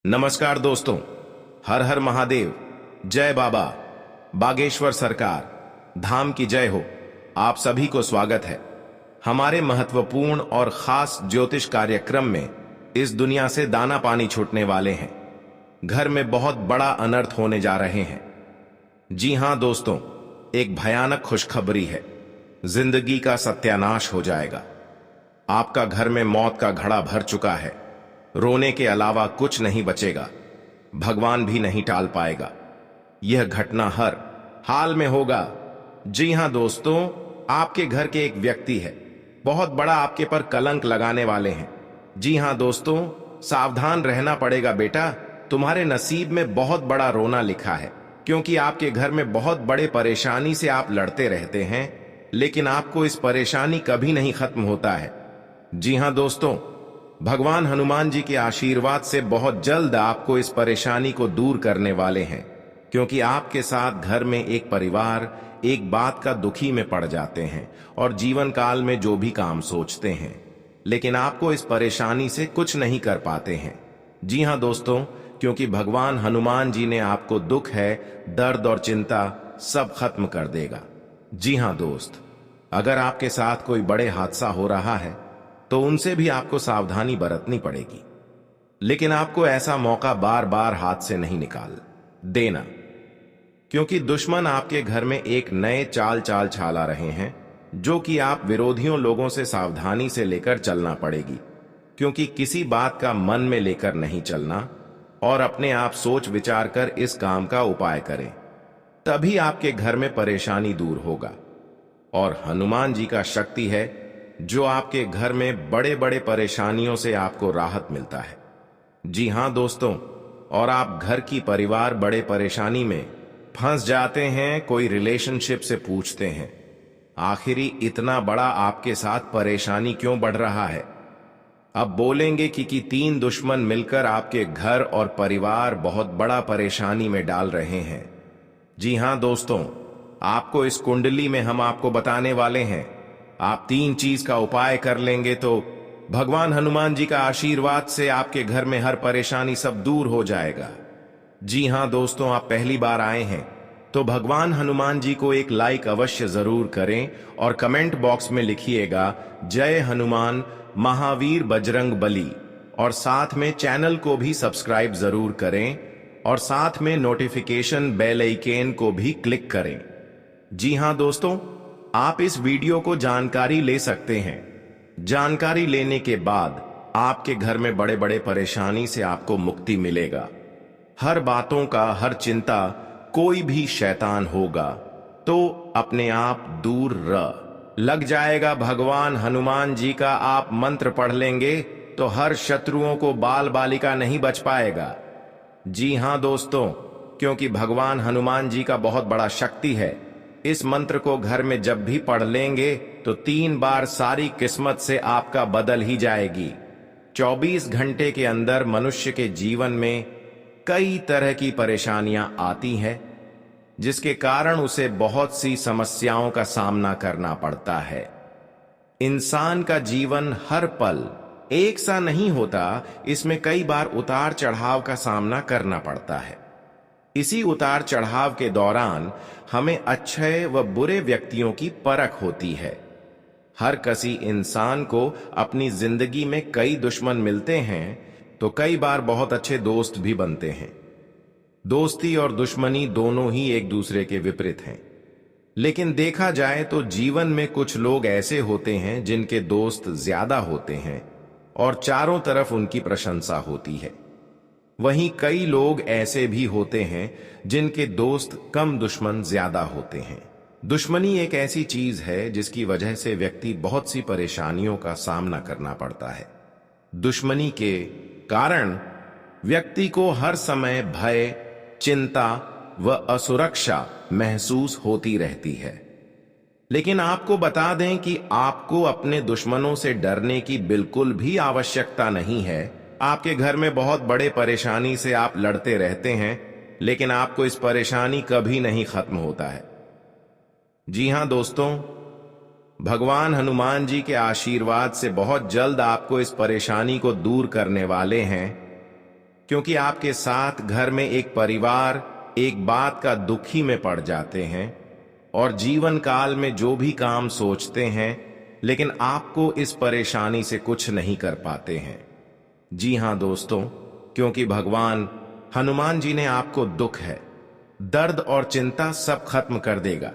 नमस्कार दोस्तों। हर हर महादेव। जय बाबा बागेश्वर सरकार धाम की जय हो। आप सभी को स्वागत है हमारे महत्वपूर्ण और खास ज्योतिष कार्यक्रम में। इस दुनिया से दाना पानी छूटने वाले हैं, घर में बहुत बड़ा अनर्थ होने जा रहे हैं। जी हां दोस्तों, एक भयानक खुशखबरी है। जिंदगी का सत्यानाश हो जाएगा। आपका घर में मौत का घड़ा भर चुका है। रोने के अलावा कुछ नहीं बचेगा। भगवान भी नहीं टाल पाएगा। यह घटना हर हाल में होगा। जी हां दोस्तों, आपके घर के एक व्यक्ति है, बहुत बड़ा आपके पर कलंक लगाने वाले हैं। जी हां दोस्तों, सावधान रहना पड़ेगा बेटा। तुम्हारे नसीब में बहुत बड़ा रोना लिखा है, क्योंकि आपके घर में बहुत बड़े परेशानी से आप लड़ते रहते हैं, लेकिन आपको इस परेशानी कभी नहीं खत्म होता है। जी हां दोस्तों, भगवान हनुमान जी के आशीर्वाद से बहुत जल्द आपको इस परेशानी को दूर करने वाले हैं, क्योंकि आपके साथ घर में एक परिवार एक बात का दुखी में पड़ जाते हैं और जीवन काल में जो भी काम सोचते हैं, लेकिन आपको इस परेशानी से कुछ नहीं कर पाते हैं। जी हां दोस्तों, क्योंकि भगवान हनुमान जी ने आपको दुख है, दर्द और चिंता सब खत्म कर देगा। जी हां दोस्त, अगर आपके साथ कोई बड़े हादसा हो रहा है तो उनसे भी आपको सावधानी बरतनी पड़ेगी, लेकिन आपको ऐसा मौका बार बार हाथ से नहीं निकाल देना, क्योंकि दुश्मन आपके घर में एक नए चाल छाला रहे हैं, जो कि आप विरोधियों लोगों से सावधानी से लेकर चलना पड़ेगी। क्योंकि किसी बात का मन में लेकर नहीं चलना और अपने आप सोच विचार कर इस काम का उपाय करें, तभी आपके घर में परेशानी दूर होगा। और हनुमान जी का शक्ति है जो आपके घर में बड़े बड़े परेशानियों से आपको राहत मिलता है। जी हां दोस्तों, और आप घर की परिवार बड़े परेशानी में फंस जाते हैं, कोई रिलेशनशिप से पूछते हैं आखिर इतना बड़ा आपके साथ परेशानी क्यों बढ़ रहा है। अब बोलेंगे कि तीन दुश्मन मिलकर आपके घर और परिवार बहुत बड़ा परेशानी में डाल रहे हैं। जी हां दोस्तों, आपको इस कुंडली में हम आपको बताने वाले हैं। आप तीन चीज का उपाय कर लेंगे तो भगवान हनुमान जी का आशीर्वाद से आपके घर में हर परेशानी सब दूर हो जाएगा। जी हां दोस्तों, आप पहली बार आए हैं तो भगवान हनुमान जी को एक लाइक अवश्य जरूर करें और कमेंट बॉक्स में लिखिएगा जय हनुमान महावीर बजरंग बली, और साथ में चैनल को भी सब्सक्राइब जरूर करें और साथ में नोटिफिकेशन बेल आइकन को भी क्लिक करें। जी हां दोस्तों, आप इस वीडियो को जानकारी ले सकते हैं। जानकारी लेने के बाद आपके घर में बड़े बड़े परेशानी से आपको मुक्ति मिलेगा। हर बातों का, हर चिंता, कोई भी शैतान होगा तो अपने आप दूर लग जाएगा। भगवान हनुमान जी का आप मंत्र पढ़ लेंगे तो हर शत्रुओं को बाल बालिका नहीं बच पाएगा। जी हां दोस्तों, क्योंकि भगवान हनुमान जी का बहुत बड़ा शक्ति है। इस मंत्र को घर में जब भी पढ़ लेंगे तो 3 बार सारी किस्मत से आपका बदल ही जाएगी। 24 घंटे के अंदर मनुष्य के जीवन में कई तरह की परेशानियां आती हैं, जिसके कारण उसे बहुत सी समस्याओं का सामना करना पड़ता है। इंसान का जीवन हर पल एक सा नहीं होता, इसमें कई बार उतार चढ़ाव का सामना करना पड़ता है। इसी उतार चढ़ाव के दौरान हमें अच्छे व बुरे व्यक्तियों की परख होती है। हर किसी इंसान को अपनी जिंदगी में कई दुश्मन मिलते हैं तो कई बार बहुत अच्छे दोस्त भी बनते हैं। दोस्ती और दुश्मनी दोनों ही एक दूसरे के विपरीत हैं, लेकिन देखा जाए तो जीवन में कुछ लोग ऐसे होते हैं जिनके दोस्त ज्यादा होते हैं और चारों तरफ उनकी प्रशंसा होती है। वहीं कई लोग ऐसे भी होते हैं जिनके दोस्त कम, दुश्मन ज्यादा होते हैं। दुश्मनी एक ऐसी चीज है जिसकी वजह से व्यक्ति बहुत सी परेशानियों का सामना करना पड़ता है। दुश्मनी के कारण व्यक्ति को हर समय भय, चिंता व असुरक्षा महसूस होती रहती है। लेकिन आपको बता दें कि आपको अपने दुश्मनों से डरने की बिल्कुल भी आवश्यकता नहीं है। आपके घर में बहुत बड़े परेशानी से आप लड़ते रहते हैं, लेकिन आपको इस परेशानी कभी नहीं खत्म होता है। जी हां दोस्तों, भगवान हनुमान जी के आशीर्वाद से बहुत जल्द आपको इस परेशानी को दूर करने वाले हैं। क्योंकि आपके साथ घर में एक परिवार एक बात का दुखी में पड़ जाते हैं और जीवन काल में जो भी काम सोचते हैं, लेकिन आपको इस परेशानी से कुछ नहीं कर पाते हैं। जी हां दोस्तों, क्योंकि भगवान हनुमान जी ने आपको दुख है, दर्द और चिंता सब खत्म कर देगा।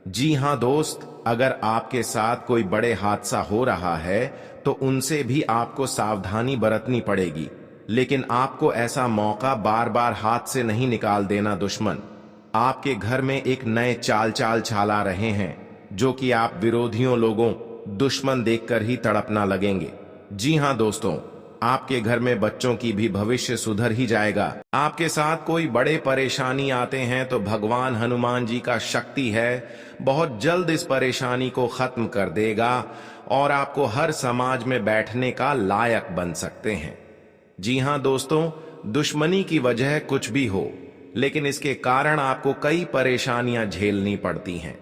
जी हां दोस्त, अगर आपके साथ कोई बड़े हादसा हो रहा है तो उनसे भी आपको सावधानी बरतनी पड़ेगी, लेकिन आपको ऐसा मौका बार बार हाथ से नहीं निकाल देना। दुश्मन आपके घर में एक नए चाल चला रहे हैं, जो कि आप विरोधियों लोगों दुश्मन देखकर ही तड़पना लगेंगे। जी हां दोस्तों, आपके घर में बच्चों की भी भविष्य सुधर ही जाएगा। आपके साथ कोई बड़े परेशानी आते हैं तो भगवान हनुमान जी का शक्ति है, बहुत जल्द इस परेशानी को खत्म कर देगा और आपको हर समाज में बैठने का लायक बन सकते हैं। जी हां दोस्तों, दुश्मनी की वजह कुछ भी हो, लेकिन इसके कारण आपको कई परेशानियां झेलनी पड़ती हैं।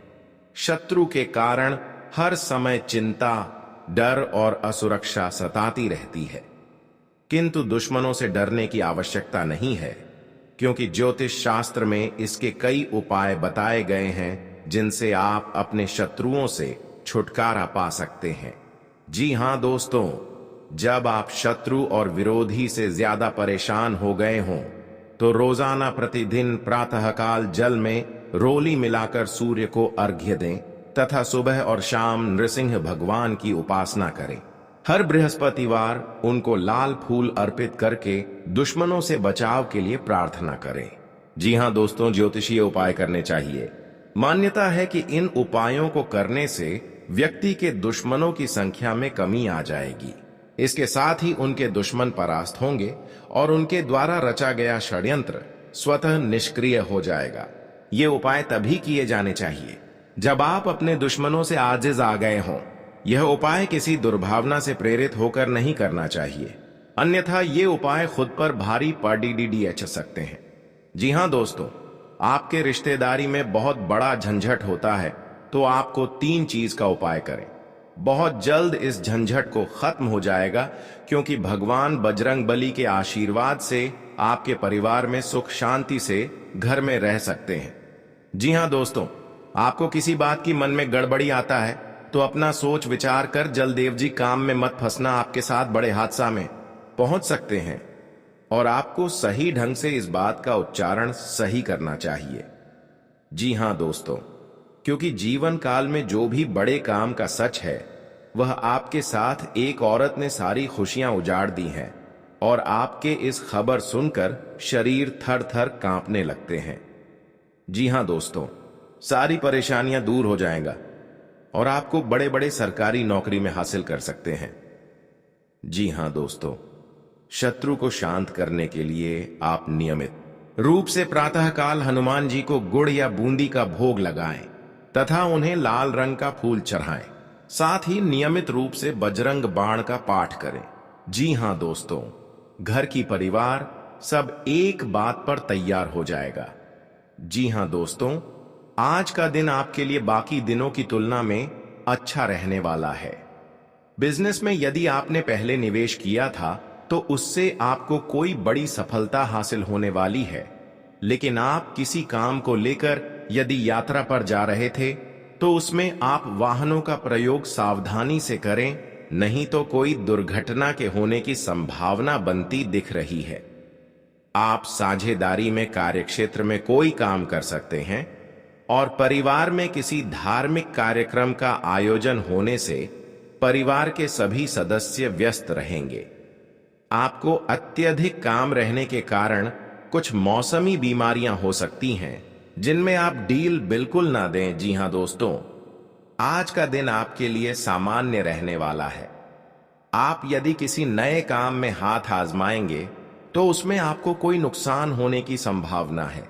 शत्रु के कारण हर समय चिंता, डर और असुरक्षा सताती रहती है, किंतु दुश्मनों से डरने की आवश्यकता नहीं है, क्योंकि ज्योतिष शास्त्र में इसके कई उपाय बताए गए हैं जिनसे आप अपने शत्रुओं से छुटकारा पा सकते हैं। जी हां दोस्तों, जब आप शत्रु और विरोधी से ज्यादा परेशान हो गए हों तो रोजाना प्रतिदिन प्रातःकाल जल में रोली मिलाकर सूर्य को अर्घ्य दें तथा सुबह और शाम नृसिंह भगवान की उपासना करें। हर बृहस्पतिवार उनको लाल फूल अर्पित करके दुश्मनों से बचाव के लिए प्रार्थना करें। जी हां दोस्तों, ज्योतिषीय उपाय करने चाहिए। मान्यता है कि इन उपायों को करने से व्यक्ति के दुश्मनों की संख्या में कमी आ जाएगी। इसके साथ ही उनके दुश्मन परास्त होंगे और उनके द्वारा रचा गया षड्यंत्र स्वतः निष्क्रिय हो जाएगा। ये उपाय तभी किए जाने चाहिए जब आप अपने दुश्मनों से आजिज आ गए हों। यह उपाय किसी दुर्भावना से प्रेरित होकर नहीं करना चाहिए, अन्यथा ये उपाय खुद पर भारी पड़ सकते हैं। जी हां दोस्तों, आपके रिश्तेदारी में बहुत बड़ा झंझट होता है तो आपको 3 चीज का उपाय करें। बहुत जल्द इस झंझट को खत्म हो जाएगा, क्योंकि भगवान बजरंग बली के आशीर्वाद से आपके परिवार में सुख शांति से घर में रह सकते हैं। जी हां दोस्तों, आपको किसी बात की मन में गड़बड़ी आता है तो अपना सोच विचार कर जलदेव जी काम में मत फंसना, आपके साथ बड़े हादसा में पहुंच सकते हैं और आपको सही ढंग से इस बात का उच्चारण सही करना चाहिए। जी हां दोस्तों, क्योंकि जीवन काल में जो भी बड़े काम का सच है वह आपके साथ एक औरत ने सारी खुशियां उजाड़ दी हैं और आपके इस खबर सुनकर शरीर थर थर कांपने लगते हैं। जी हां दोस्तों, सारी परेशानियां दूर हो जाएगा और आपको बड़े बड़े सरकारी नौकरी में हासिल कर सकते हैं। जी हां दोस्तों, शत्रु को शांत करने के लिए आप नियमित रूप से प्रातःकाल हनुमान जी को गुड़ या बूंदी का भोग लगाएं तथा उन्हें लाल रंग का फूल चढ़ाएं। साथ ही नियमित रूप से बजरंग बाण का पाठ करें। जी हां दोस्तों, घर की परिवार सब एक बात पर तैयार हो जाएगा। जी हां दोस्तों, आज का दिन आपके लिए बाकी दिनों की तुलना में अच्छा रहने वाला है। बिजनेस में यदि आपने पहले निवेश किया था तो उससे आपको कोई बड़ी सफलता हासिल होने वाली है, लेकिन आप किसी काम को लेकर यदि यात्रा पर जा रहे थे तो उसमें आप वाहनों का प्रयोग सावधानी से करें, नहीं तो कोई दुर्घटना के होने की संभावना बनती दिख रही है। आप साझेदारी में कार्यक्षेत्र में कोई काम कर सकते हैं और परिवार में किसी धार्मिक कार्यक्रम का आयोजन होने से परिवार के सभी सदस्य व्यस्त रहेंगे। आपको अत्यधिक काम रहने के कारण कुछ मौसमी बीमारियां हो सकती हैं, जिनमें आप डील बिल्कुल ना दें। जी हां दोस्तों, आज का दिन आपके लिए सामान्य रहने वाला है। आप यदि किसी नए काम में हाथ आजमाएंगे तो उसमें आपको कोई नुकसान होने की संभावना है।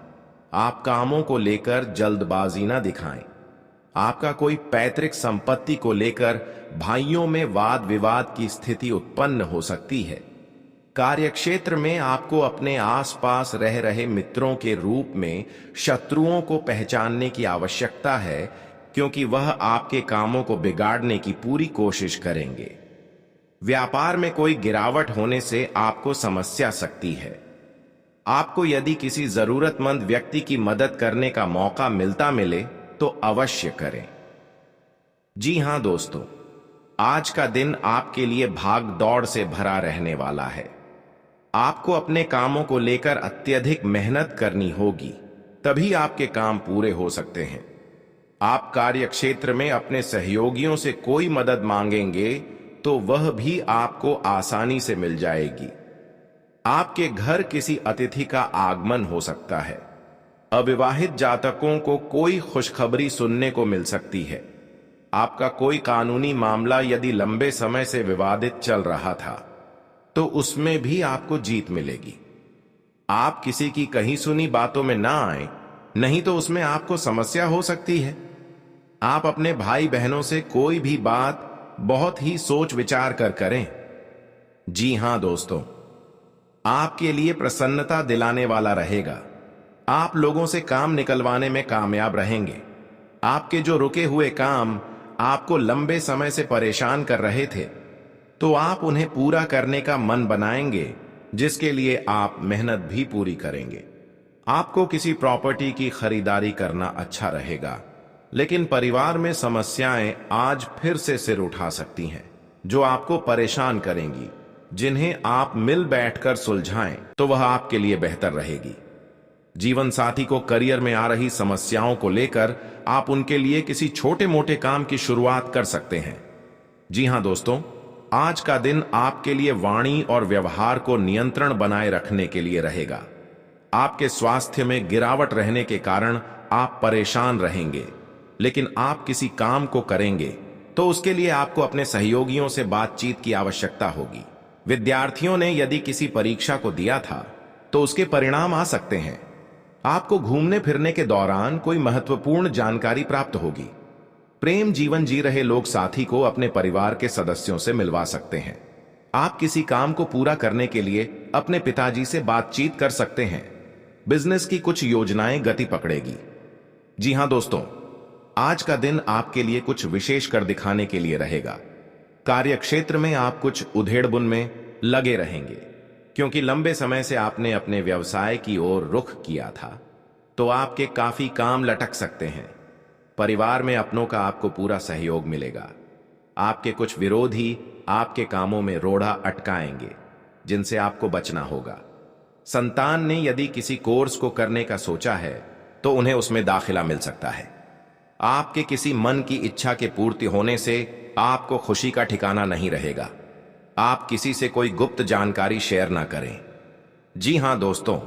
आप कामों को लेकर जल्दबाजी ना दिखाएं। आपका कोई पैतृक संपत्ति को लेकर भाइयों में वाद विवाद की स्थिति उत्पन्न हो सकती है। कार्यक्षेत्र में आपको अपने आसपास रह रहे मित्रों के रूप में शत्रुओं को पहचानने की आवश्यकता है, क्योंकि वह आपके कामों को बिगाड़ने की पूरी कोशिश करेंगे। व्यापार में कोई गिरावट होने से आपको समस्या सकती है। आपको यदि किसी जरूरतमंद व्यक्ति की मदद करने का मौका मिले तो अवश्य करें। जी हां दोस्तों, आज का दिन आपके लिए भाग दौड़ से भरा रहने वाला है। आपको अपने कामों को लेकर अत्यधिक मेहनत करनी होगी, तभी आपके काम पूरे हो सकते हैं। आप कार्य क्षेत्र में अपने सहयोगियों से कोई मदद मांगेंगे तो वह भी आपको आसानी से मिल जाएगी। आपके घर किसी अतिथि का आगमन हो सकता है। अविवाहित जातकों को कोई खुशखबरी सुनने को मिल सकती है। आपका कोई कानूनी मामला यदि लंबे समय से विवादित चल रहा था तो उसमें भी आपको जीत मिलेगी। आप किसी की कही सुनी बातों में ना आए, नहीं तो उसमें आपको समस्या हो सकती है। आप अपने भाई बहनों से कोई भी बात बहुत ही सोच विचार कर करें। जी हां दोस्तों, आपके लिए प्रसन्नता दिलाने वाला रहेगा। आप लोगों से काम निकलवाने में कामयाब रहेंगे। आपके जो रुके हुए काम आपको लंबे समय से परेशान कर रहे थे, तो आप उन्हें पूरा करने का मन बनाएंगे, जिसके लिए आप मेहनत भी पूरी करेंगे। आपको किसी प्रॉपर्टी की खरीदारी करना अच्छा रहेगा, लेकिन परिवार में समस्याएं आज फिर से सिर उठा सकती हैं, जो आपको परेशान करेंगी। जिन्हें आप मिल बैठकर सुलझाएं तो वह आपके लिए बेहतर रहेगी। जीवन साथी को करियर में आ रही समस्याओं को लेकर आप उनके लिए किसी छोटे मोटे काम की शुरुआत कर सकते हैं। जी हां दोस्तों, आज का दिन आपके लिए वाणी और व्यवहार को नियंत्रण बनाए रखने के लिए रहेगा। आपके स्वास्थ्य में गिरावट रहने के कारण आप परेशान रहेंगे, लेकिन आप किसी काम को करेंगे तो उसके लिए आपको अपने सहयोगियों से बातचीत की आवश्यकता होगी। विद्यार्थियों ने यदि किसी परीक्षा को दिया था तो उसके परिणाम आ सकते हैं। आपको घूमने फिरने के दौरान कोई महत्वपूर्ण जानकारी प्राप्त होगी। प्रेम जीवन जी रहे लोग साथी को अपने परिवार के सदस्यों से मिलवा सकते हैं। आप किसी काम को पूरा करने के लिए अपने पिताजी से बातचीत कर सकते हैं। बिजनेस की कुछ योजनाएं गति पकड़ेगी। जी हां दोस्तों, आज का दिन आपके लिए कुछ विशेष कर दिखाने के लिए रहेगा। कार्य क्षेत्र में आप कुछ उधेड़बुन में लगे रहेंगे, क्योंकि लंबे समय से आपने अपने व्यवसाय की ओर रुख किया था, तो आपके काफी काम लटक सकते हैं। परिवार में अपनों का आपको पूरा सहयोग मिलेगा। आपके कुछ विरोधी आपके कामों में रोड़ा अटकाएंगे, जिनसे आपको बचना होगा। संतान ने यदि किसी कोर्स को करने का सोचा है तो उन्हें उसमें दाखिला मिल सकता है। आपके किसी मन की इच्छा के पूर्ति होने से आपको खुशी का ठिकाना नहीं रहेगा। आप किसी से कोई गुप्त जानकारी शेयर ना करें। जी हां दोस्तों,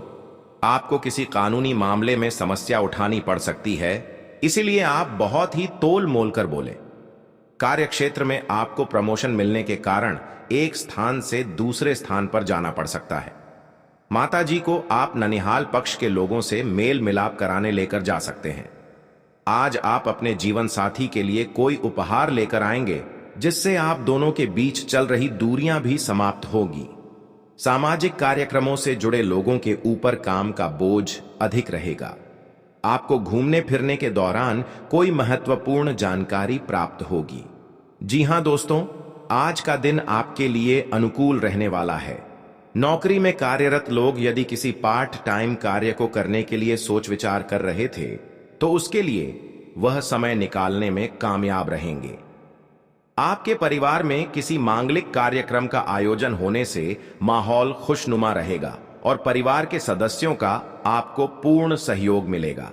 आपको किसी कानूनी मामले में समस्या उठानी पड़ सकती है, इसीलिए आप बहुत ही तोल मोल कर बोलें। कार्यक्षेत्र में आपको प्रमोशन मिलने के कारण एक स्थान से दूसरे स्थान पर जाना पड़ सकता है। माताजी को आप ननिहाल पक्ष के लोगों से मेल मिलाप कराने लेकर जा सकते हैं। आज आप अपने जीवन साथी के लिए कोई उपहार लेकर आएंगे, जिससे आप दोनों के बीच चल रही दूरियां भी समाप्त होगी। सामाजिक कार्यक्रमों से जुड़े लोगों के ऊपर काम का बोझ अधिक रहेगा। आपको घूमने फिरने के दौरान कोई महत्वपूर्ण जानकारी प्राप्त होगी। जी हां दोस्तों, आज का दिन आपके लिए अनुकूल रहने वाला है। नौकरी में कार्यरत लोग यदि किसी पार्ट टाइम कार्य को करने के लिए सोच विचार कर रहे थे, तो उसके लिए वह समय निकालने में कामयाब रहेंगे। आपके परिवार में किसी मांगलिक कार्यक्रम का आयोजन होने से माहौल खुशनुमा रहेगा और परिवार के सदस्यों का आपको पूर्ण सहयोग मिलेगा।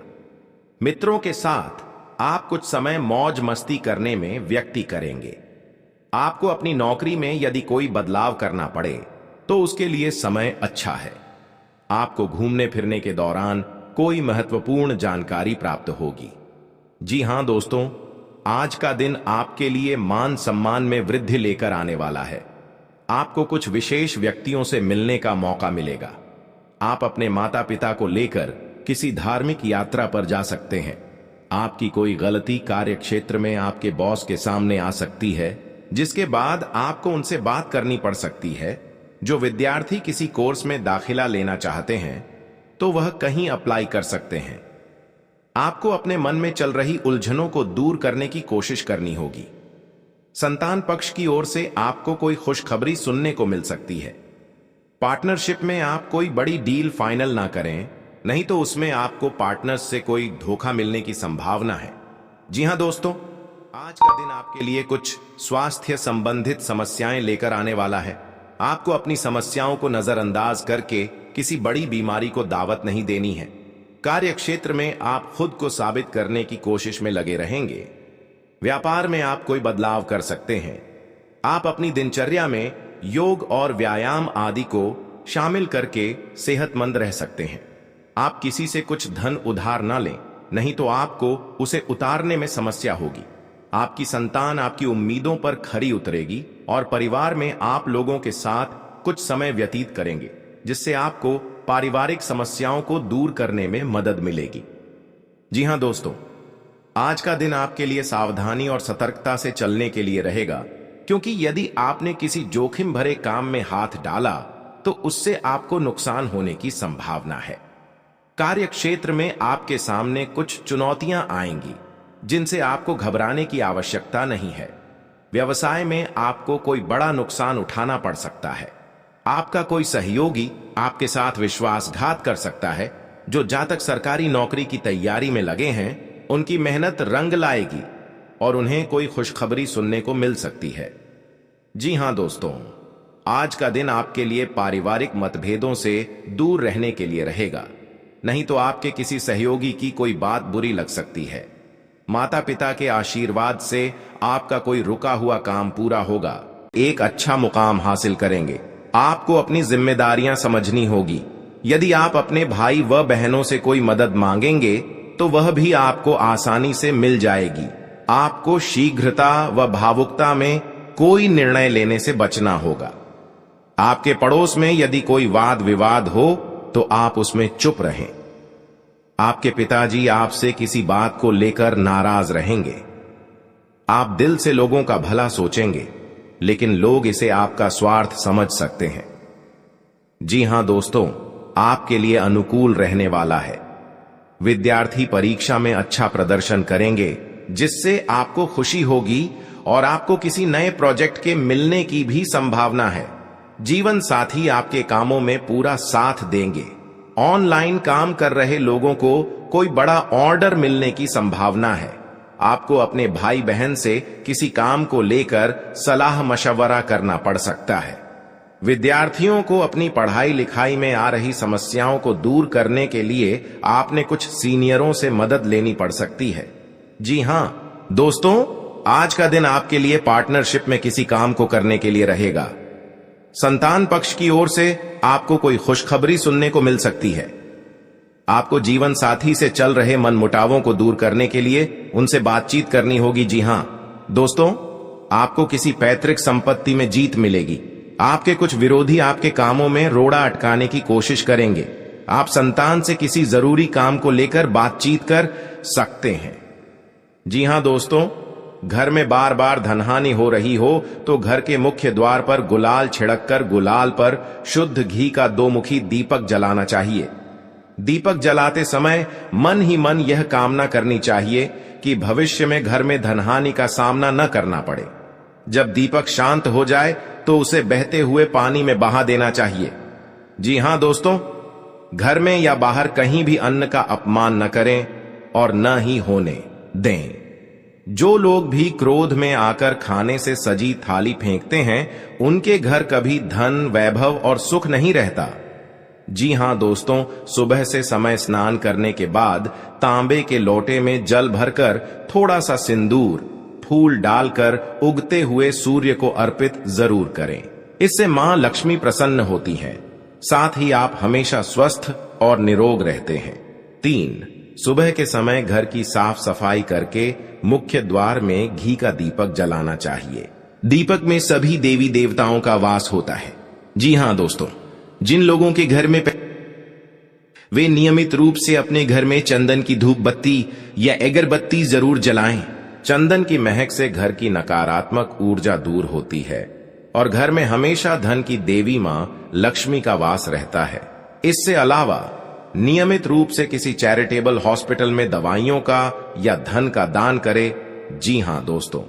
मित्रों के साथ आप कुछ समय मौज मस्ती करने में व्यक्ति करेंगे। आपको अपनी नौकरी में यदि कोई बदलाव करना पड़े तो उसके लिए समय अच्छा है। आपको घूमने फिरने के दौरान कोई महत्वपूर्ण जानकारी प्राप्त होगी। जी हां दोस्तों, आज का दिन आपके लिए मान सम्मान में वृद्धि लेकर आने वाला है। आपको कुछ विशेष व्यक्तियों से मिलने का मौका मिलेगा। आप अपने माता पिता को लेकर किसी धार्मिक यात्रा पर जा सकते हैं। आपकी कोई गलती कार्य क्षेत्र में आपके बॉस के सामने आ सकती है, जिसके बाद आपको उनसे बात करनी पड़ सकती है। जो विद्यार्थी किसी कोर्स में दाखिला लेना चाहते हैं तो वह कहीं अप्लाई कर सकते हैं। आपको अपने मन में चल रही उलझनों को दूर करने की कोशिश करनी होगी। संतान पक्ष की ओर से आपको कोई खुशखबरी सुनने को मिल सकती है। पार्टनरशिप में आप कोई बड़ी डील फाइनल ना करें, नहीं तो उसमें आपको पार्टनर्स से कोई धोखा मिलने की संभावना है। जी हां दोस्तों, आज का दिन आपके लिए कुछ स्वास्थ्य संबंधित समस्याएं लेकर आने वाला है। आपको अपनी समस्याओं को नजरअंदाज करके किसी बड़ी बीमारी को दावत नहीं देनी है। कार्य क्षेत्र में आप खुद को साबित करने की कोशिश में लगे रहेंगे। व्यापार में आप कोई बदलाव कर सकते हैं। आप अपनी दिनचर्या में योग और व्यायाम आदि को शामिल करके सेहतमंद रह सकते हैं। आप किसी से कुछ धन उधार ना लें, नहीं तो आपको उसे उतारने में समस्या होगी। आपकी संतान आपकी उम्मीदों पर खरी उतरेगी और परिवार में आप लोगों के साथ कुछ समय व्यतीत करेंगे, जिससे आपको पारिवारिक समस्याओं को दूर करने में मदद मिलेगी। जी हां दोस्तों, आज का दिन आपके लिए सावधानी और सतर्कता से चलने के लिए रहेगा, क्योंकि यदि आपने किसी जोखिम भरे काम में हाथ डाला तो उससे आपको नुकसान होने की संभावना है। कार्य क्षेत्र में आपके सामने कुछ चुनौतियां आएंगी, जिनसे आपको घबराने की आवश्यकता नहीं है। व्यवसाय में आपको कोई बड़ा नुकसान उठाना पड़ सकता है। आपका कोई सहयोगी आपके साथ विश्वासघात कर सकता है। जो जातक सरकारी नौकरी की तैयारी में लगे हैं, उनकी मेहनत रंग लाएगी और उन्हें कोई खुशखबरी सुनने को मिल सकती है। जी हां दोस्तों, आज का दिन आपके लिए पारिवारिक मतभेदों से दूर रहने के लिए रहेगा, नहीं तो आपके किसी सहयोगी की कोई बात बुरी लग सकती है। माता पिता के आशीर्वाद से आपका कोई रुका हुआ काम पूरा होगा। एक अच्छा मुकाम हासिल करेंगे। आपको अपनी जिम्मेदारियां समझनी होगी। यदि आप अपने भाई व बहनों से कोई मदद मांगेंगे तो वह भी आपको आसानी से मिल जाएगी। आपको शीघ्रता व भावुकता में कोई निर्णय लेने से बचना होगा। आपके पड़ोस में यदि कोई वाद विवाद हो तो आप उसमें चुप रहें। आपके पिताजी आपसे किसी बात को लेकर नाराज रहेंगे। आप दिल से लोगों का भला सोचेंगे, लेकिन लोग इसे आपका स्वार्थ समझ सकते हैं। जी हां दोस्तों, आपके लिए अनुकूल रहने वाला है। विद्यार्थी परीक्षा में अच्छा प्रदर्शन करेंगे, जिससे आपको खुशी होगी और आपको किसी नए प्रोजेक्ट के मिलने की भी संभावना है। जीवन साथी आपके कामों में पूरा साथ देंगे। ऑनलाइन काम कर रहे लोगों को कोई बड़ा ऑर्डर मिलने की संभावना है। आपको अपने भाई बहन से किसी काम को लेकर सलाह मशवरा करना पड़ सकता है। विद्यार्थियों को अपनी पढ़ाई लिखाई में आ रही समस्याओं को दूर करने के लिए आपने कुछ सीनियरों से मदद लेनी पड़ सकती है। जी हां दोस्तों, आज का दिन आपके लिए पार्टनरशिप में किसी काम को करने के लिए रहेगा। संतान पक्ष की ओर से आपको कोई खुशखबरी सुनने को मिल सकती है। आपको जीवन साथी से चल रहे मनमुटावों को दूर करने के लिए उनसे बातचीत करनी होगी। जी हां दोस्तों, आपको किसी पैतृक संपत्ति में जीत मिलेगी। आपके कुछ विरोधी आपके कामों में रोड़ा अटकाने की कोशिश करेंगे। आप संतान से किसी जरूरी काम को लेकर बातचीत कर सकते हैं। जी हां दोस्तों, घर में बार बार धनहानि हो रही हो तो घर के मुख्य द्वार पर गुलाल छिड़ककर गुलाल पर शुद्ध घी का 2 मुखी दीपक जलाना चाहिए। दीपक जलाते समय मन ही मन यह कामना करनी चाहिए कि भविष्य में घर में धनहानि का सामना न करना पड़े। जब दीपक शांत हो जाए तो उसे बहते हुए पानी में बहा देना चाहिए। जी हां दोस्तों, घर में या बाहर कहीं भी अन्न का अपमान न करें और न ही होने दें। जो लोग भी क्रोध में आकर खाने से सजी थाली फेंकते हैं, उनके घर कभी धन, वैभव और सुख नहीं रहता। जी हां दोस्तों, सुबह से समय स्नान करने के बाद तांबे के लोटे में जल भरकर थोड़ा सा सिंदूर, फूल डालकर उगते हुए सूर्य को अर्पित जरूर करें। इससे मां लक्ष्मी प्रसन्न होती हैं। साथ ही आप हमेशा स्वस्थ और निरोग रहते हैं। 3, सुबह के समय घर की साफ सफाई करके मुख्य द्वार में घी का दीपक जलाना चाहिए। दीपक में सभी देवी देवताओं का वास होता है। जी हां दोस्तों, जिन लोगों के घर में वे नियमित रूप से अपने घर में चंदन की धूप बत्ती या अगरबत्ती जरूर जलाएं। चंदन की महक से घर की नकारात्मक ऊर्जा दूर होती है और घर में हमेशा धन की देवी मां लक्ष्मी का वास रहता है। इससे अलावा नियमित रूप से किसी चैरिटेबल हॉस्पिटल में दवाइयों का या धन का दान करे। जी हां दोस्तों,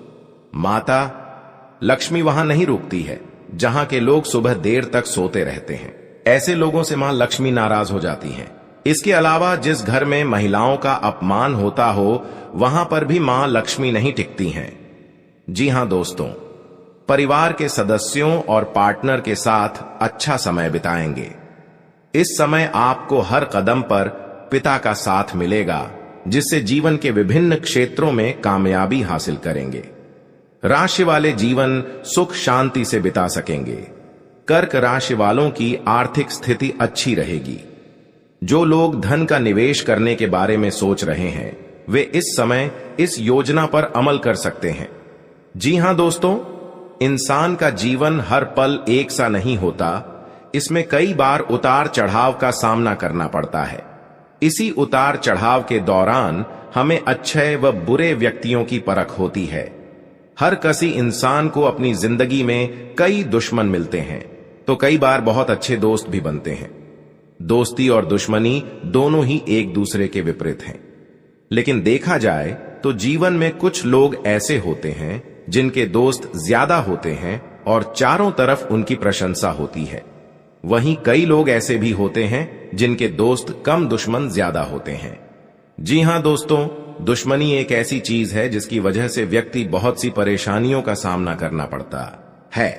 माता लक्ष्मी वहां नहीं रुकती है जहां के लोग सुबह देर तक सोते रहते हैं। ऐसे लोगों से मां लक्ष्मी नाराज हो जाती हैं। इसके अलावा जिस घर में महिलाओं का अपमान होता हो वहां पर भी मां लक्ष्मी नहीं टिकती हैं। जी हां दोस्तों, परिवार के सदस्यों और पार्टनर के साथ अच्छा समय बिताएंगे। इस समय आपको हर कदम पर पिता का साथ मिलेगा, जिससे जीवन के विभिन्न क्षेत्रों में कामयाबी हासिल करेंगे। राशि वाले जीवन सुख शांति से बिता सकेंगे। कर्क राशि वालों की आर्थिक स्थिति अच्छी रहेगी। जो लोग धन का निवेश करने के बारे में सोच रहे हैं वे इस समय इस योजना पर अमल कर सकते हैं। जी हां दोस्तों, इंसान का जीवन हर पल एक सा नहीं होता। इसमें कई बार उतार चढ़ाव का सामना करना पड़ता है। इसी उतार चढ़ाव के दौरान हमें अच्छे व बुरे व्यक्तियों की परख होती है। हर किसी इंसान को अपनी जिंदगी में कई दुश्मन मिलते हैं तो कई बार बहुत अच्छे दोस्त भी बनते हैं। दोस्ती और दुश्मनी दोनों ही एक दूसरे के विपरीत हैं। लेकिन देखा जाए तो जीवन में कुछ लोग ऐसे होते हैं जिनके दोस्त ज्यादा होते हैं और चारों तरफ उनकी प्रशंसा होती है। वहीं कई लोग ऐसे भी होते हैं जिनके दोस्त कम, दुश्मन ज्यादा होते हैं। जी हां दोस्तों, दुश्मनी एक ऐसी चीज है जिसकी वजह से व्यक्ति बहुत सी परेशानियों का सामना करना पड़ता है।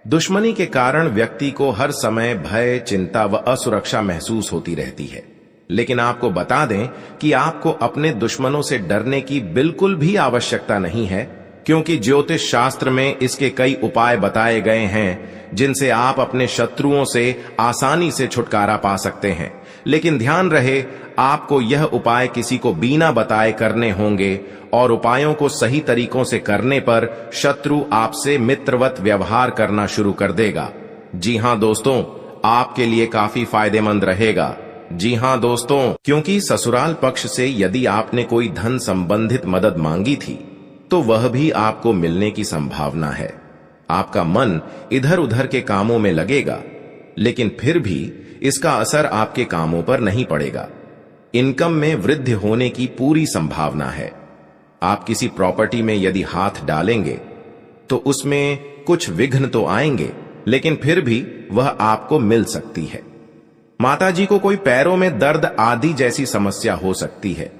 दुश्मनी के कारण व्यक्ति को हर समय भय, चिंता व असुरक्षा महसूस होती रहती है। लेकिन आपको बता दें कि आपको अपने दुश्मनों से डरने की बिल्कुल भी आवश्यकता नहीं है, क्योंकि ज्योतिष शास्त्र में इसके कई उपाय बताए गए हैं जिनसे आप अपने शत्रुओं से आसानी से छुटकारा पा सकते हैं। लेकिन ध्यान रहे, आपको यह उपाय किसी को बिना बताए करने होंगे और उपायों को सही तरीकों से करने पर शत्रु आपसे मित्रवत व्यवहार करना शुरू कर देगा। जी हां दोस्तों, आपके लिए काफी फायदेमंद रहेगा। जी हां दोस्तों, क्योंकि ससुराल पक्ष से यदि आपने कोई धन संबंधित मदद मांगी थी तो वह भी आपको मिलने की संभावना है। आपका मन इधर उधर के कामों में लगेगा, लेकिन फिर भी इसका असर आपके कामों पर नहीं पड़ेगा। इनकम में वृद्धि होने की पूरी संभावना है। आप किसी प्रॉपर्टी में यदि हाथ डालेंगे तो उसमें कुछ विघ्न तो आएंगे, लेकिन फिर भी वह आपको मिल सकती है। माताजी को कोई पैरों में दर्द आदि जैसी समस्या हो सकती है।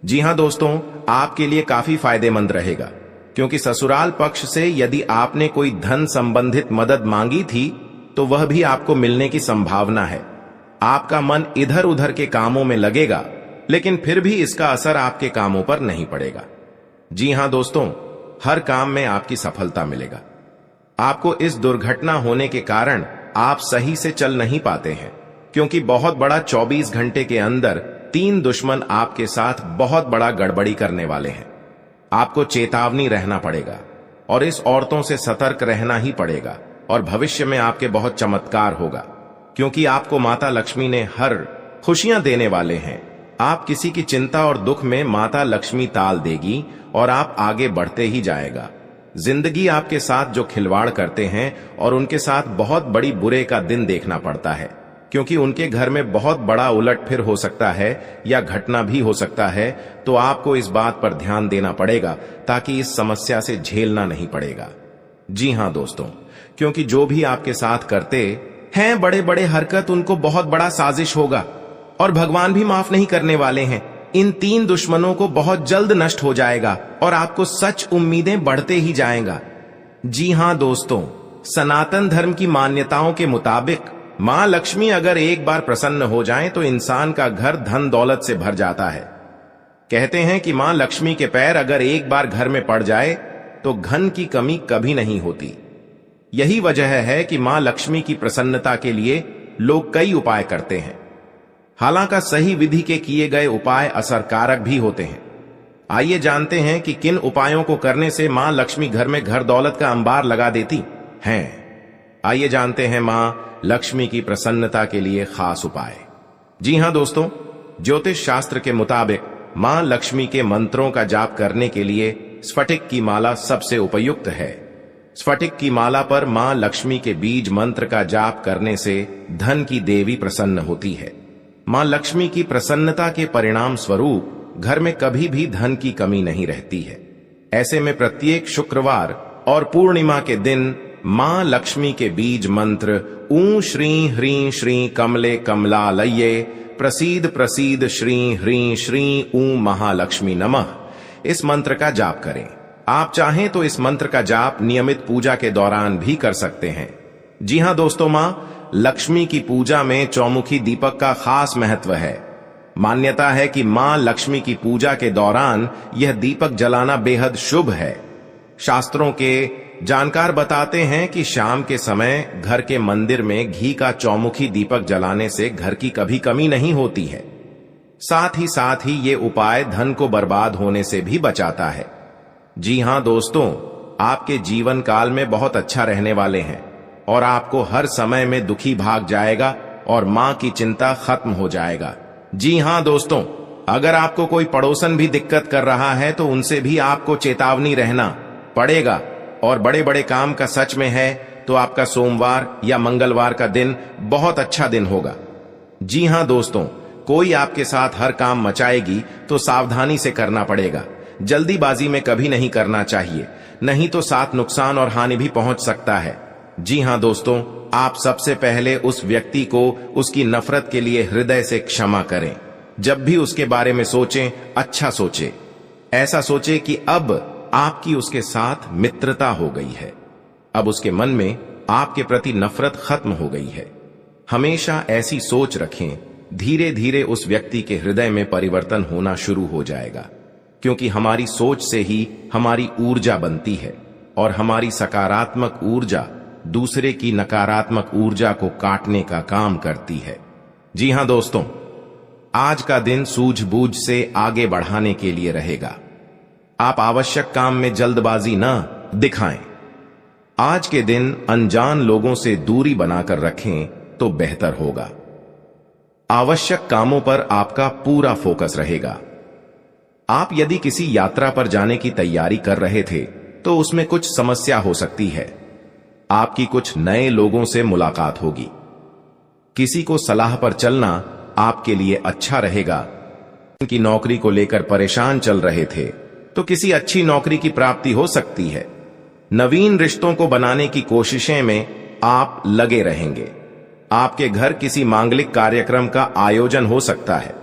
जी हां दोस्तों, आपके लिए काफी फायदेमंद रहेगा, क्योंकि ससुराल पक्ष से यदि आपने कोई धन संबंधित मदद मांगी थी तो वह भी आपको मिलने की संभावना है। आपका मन इधर उधर के कामों में लगेगा, लेकिन फिर भी इसका असर आपके कामों पर नहीं पड़ेगा। जी हां दोस्तों, हर काम में आपकी सफलता मिलेगा। आपको इस दुर्घटना होने के कारण आप सही से चल नहीं पाते हैं, क्योंकि बहुत बड़ा 24 घंटे के अंदर 3 दुश्मन आपके साथ बहुत बड़ा गड़बड़ी करने वाले हैं। आपको चेतावनी रहना पड़ेगा और इस औरतों से सतर्क रहना ही पड़ेगा। और भविष्य में आपके बहुत चमत्कार होगा, क्योंकि आपको माता लक्ष्मी ने हर खुशियां देने वाले हैं। आप किसी की चिंता और दुख में माता लक्ष्मी ताल देगी और आप आगे बढ़ते ही जाएगा। जिंदगी आपके साथ जो खिलवाड़ करते हैं और उनके साथ बहुत बड़ी बुरे का दिन देखना पड़ता है, क्योंकि उनके घर में बहुत बड़ा उलटफेर हो सकता है या घटना भी हो सकता है। तो आपको इस बात पर ध्यान देना पड़ेगा ताकि इस समस्या से झेलना नहीं पड़ेगा। जी हां दोस्तों, क्योंकि जो भी आपके साथ करते हैं बड़े बड़े हरकत, उनको बहुत बड़ा साजिश होगा और भगवान भी माफ नहीं करने वाले हैं। इन 3 दुश्मनों को बहुत जल्द नष्ट हो जाएगा और आपको सच उम्मीदें बढ़ते ही जाएगा। जी हां दोस्तों, सनातन धर्म की मान्यताओं के मुताबिक मां लक्ष्मी अगर एक बार प्रसन्न हो जाएं तो इंसान का घर धन दौलत से भर जाता है। कहते हैं कि मां लक्ष्मी के पैर अगर एक बार घर में पड़ जाए तो धन की कमी कभी नहीं होती। यही वजह है कि मां लक्ष्मी की प्रसन्नता के लिए लोग कई उपाय करते हैं। हालांकि सही विधि के किए गए उपाय असरकारक भी होते हैं। आइए जानते हैं कि किन उपायों को करने से मां लक्ष्मी घर में घर दौलत का अंबार लगा देती हैं। आइए जानते हैं मां लक्ष्मी की प्रसन्नता के लिए खास उपाय। जी हां दोस्तों, ज्योतिष शास्त्र के मुताबिक मां लक्ष्मी के मंत्रों का जाप करने के लिए स्फटिक की माला सबसे उपयुक्त है। स्फटिक की माला पर मां लक्ष्मी के बीज मंत्र का जाप करने से धन की देवी प्रसन्न होती है। मां लक्ष्मी की प्रसन्नता के परिणाम स्वरूप घर में कभी भी धन की कमी नहीं रहती है। ऐसे में प्रत्येक शुक्रवार और पूर्णिमा के दिन मां लक्ष्मी के बीज मंत्र ऊ श्री ह्रीं श्री कमले कमलालये प्रसीद प्रसीद श्री ह्रीं श्री ऊ महालक्ष्मी नमः। इस मंत्र का जाप करें। आप चाहें तो इस मंत्र का जाप नियमित पूजा के दौरान भी कर सकते हैं। जी हां दोस्तों, मां लक्ष्मी की पूजा में चौमुखी दीपक का खास महत्व है। मान्यता है कि मां लक्ष्मी की पूजा के दौरान यह दीपक जलाना बेहद शुभ है। शास्त्रों के जानकार बताते हैं कि शाम के समय घर के मंदिर में घी का चौमुखी दीपक जलाने से घर की कभी कमी नहीं होती है। साथ ही ये उपाय धन को बर्बाद होने से भी बचाता है। जी हां दोस्तों, आपके जीवन काल में बहुत अच्छा रहने वाले हैं और आपको हर समय में दुखी भाग जाएगा और मां की चिंता खत्म हो जाएगा। जी हां दोस्तों, अगर आपको कोई पड़ोसन भी दिक्कत कर रहा है तो उनसे भी आपको चेतावनी रहना पड़ेगा। और बड़े बड़े काम का सच में है तो आपका सोमवार या मंगलवार का दिन बहुत अच्छा दिन होगा। जी हां दोस्तों, कोई आपके साथ हर काम मचाएगी तो सावधानी से करना पड़ेगा। जल्दीबाजी में कभी नहीं करना चाहिए, नहीं तो साथ नुकसान और हानि भी पहुंच सकता है। जी हां दोस्तों, आप सबसे पहले उस व्यक्ति को उसकी नफरत के लिए हृदय से क्षमा करें। जब भी उसके बारे में सोचें, अच्छा सोचें। ऐसा सोचें कि अब आपकी उसके साथ मित्रता हो गई है, अब उसके मन में आपके प्रति नफरत खत्म हो गई है। हमेशा ऐसी सोच रखें। धीरे धीरे उस व्यक्ति के हृदय में परिवर्तन होना शुरू हो जाएगा, क्योंकि हमारी सोच से ही हमारी ऊर्जा बनती है और हमारी सकारात्मक ऊर्जा दूसरे की नकारात्मक ऊर्जा को काटने का काम करती है। जी हां दोस्तों, आज का दिन सूझबूझ से आगे बढ़ाने के लिए रहेगा। आप आवश्यक काम में जल्दबाजी न दिखाएं। आज के दिन अनजान लोगों से दूरी बनाकर रखें तो बेहतर होगा। आवश्यक कामों पर आपका पूरा फोकस रहेगा। आप यदि किसी यात्रा पर जाने की तैयारी कर रहे थे तो उसमें कुछ समस्या हो सकती है। आपकी कुछ नए लोगों से मुलाकात होगी। किसी को सलाह पर चलना आपके लिए अच्छा रहेगा। कि नौकरी को लेकर परेशान चल रहे थे तो किसी अच्छी नौकरी की प्राप्ति हो सकती है। नवीन रिश्तों को बनाने की कोशिशें में आप लगे रहेंगे। आपके घर किसी मांगलिक कार्यक्रम का आयोजन हो सकता है।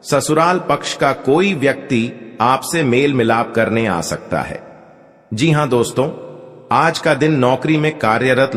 ससुराल पक्ष का कोई व्यक्ति आपसे मेल मिलाप करने आ सकता है। जी हां दोस्तों, आज का दिन नौकरी में कार्यरत